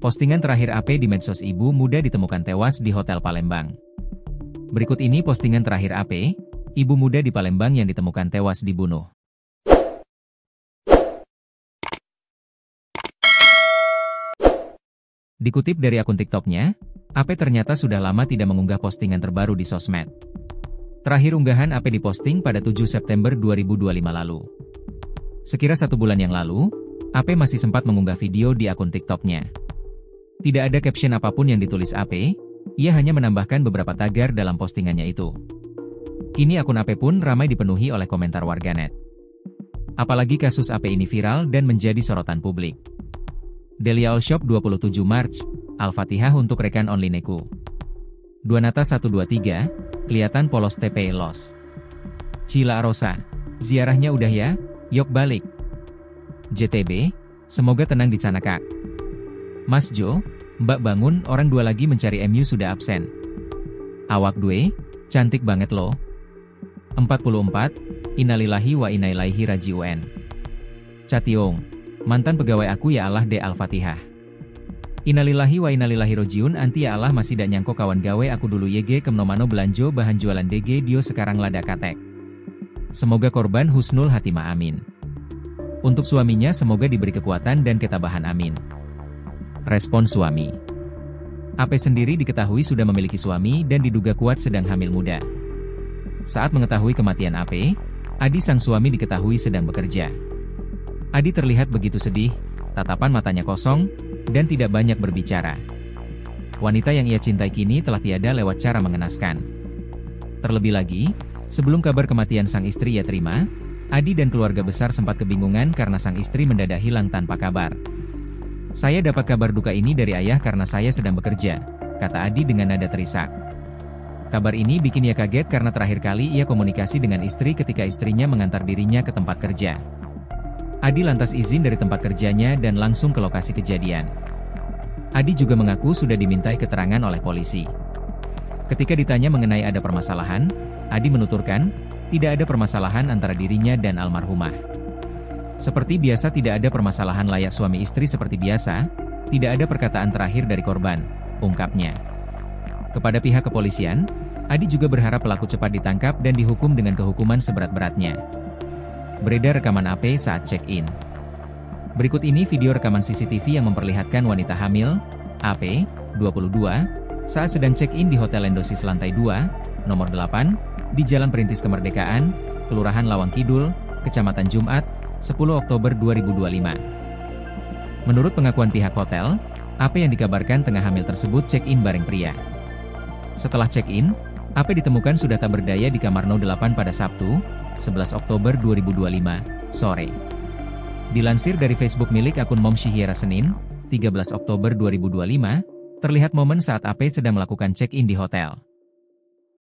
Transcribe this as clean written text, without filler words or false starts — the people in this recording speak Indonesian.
Postingan terakhir AP di medsos ibu muda ditemukan tewas di Hotel Palembang. Berikut ini postingan terakhir AP, ibu muda di Palembang yang ditemukan tewas dibunuh. Dikutip dari akun TikToknya, AP ternyata sudah lama tidak mengunggah postingan terbaru di sosmed. Terakhir unggahan AP diposting pada 7 September 2025 lalu. Sekira 1 bulan yang lalu, AP masih sempat mengunggah video di akun TikToknya. Tidak ada caption apapun yang ditulis AP, ia hanya menambahkan beberapa tagar dalam postingannya itu. Kini akun AP pun ramai dipenuhi oleh komentar warganet. Apalagi kasus AP ini viral dan menjadi sorotan publik. Delia All Shop 27 Maret, Al-Fatihah untuk rekan onlineku. Duanata 123, kelihatan polos TP los. Cila Rosa, ziarahnya udah ya, yok balik. JTB, semoga tenang di sana kak. Mas Jo, Mbak bangun, orang 2 lagi mencari MU sudah absen. Awak Dwe, cantik banget loh. 44, Innalillahi wa inna ilaihi raji'un. Cationg, mantan pegawai aku ya Allah de Al-Fatihah. Innalillahi wa inna ilaihi raji'un anti ya Allah masih dak nyangko kawan gawe aku dulu YG kemnomano belanjo bahan jualan DG dio sekarang lada katek. Semoga korban husnul hatimah amin. Untuk suaminya semoga diberi kekuatan dan ketabahan amin. Respon suami. AP sendiri diketahui sudah memiliki suami dan diduga kuat sedang hamil muda. Saat mengetahui kematian AP, Adi sang suami diketahui sedang bekerja. Adi terlihat begitu sedih, tatapan matanya kosong, dan tidak banyak berbicara. Wanita yang ia cintai kini telah tiada lewat cara mengenaskan. Terlebih lagi, sebelum kabar kematian sang istri ia terima, Adi dan keluarga besar sempat kebingungan karena sang istri mendadak hilang tanpa kabar. Saya dapat kabar duka ini dari ayah karena saya sedang bekerja, kata Adi dengan nada terisak. Kabar ini bikin ia kaget karena terakhir kali ia komunikasi dengan istri ketika istrinya mengantar dirinya ke tempat kerja. Adi lantas izin dari tempat kerjanya dan langsung ke lokasi kejadian. Adi juga mengaku sudah dimintai keterangan oleh polisi. Ketika ditanya mengenai ada permasalahan, Adi menuturkan, tidak ada permasalahan antara dirinya dan almarhumah. Seperti biasa tidak ada permasalahan layak suami istri seperti biasa, tidak ada perkataan terakhir dari korban, ungkapnya. Kepada pihak kepolisian, Adi juga berharap pelaku cepat ditangkap dan dihukum dengan kehukuman seberat-beratnya. Beredar rekaman AP saat check-in. Berikut ini video rekaman CCTV yang memperlihatkan wanita hamil, AP, 22, saat sedang check-in di Hotel Endosis lantai 2, nomor 8, di Jalan Perintis Kemerdekaan, Kelurahan Lawang Kidul, Kecamatan Jumat, 10 Oktober 2025. Menurut pengakuan pihak hotel, AP yang dikabarkan tengah hamil tersebut check-in bareng pria. Setelah check-in, AP ditemukan sudah tak berdaya di kamar 08 pada Sabtu, 11 Oktober 2025, sore. Dilansir dari Facebook milik akun Mom Syihira Senin, 13 Oktober 2025, terlihat momen saat AP sedang melakukan check-in di hotel.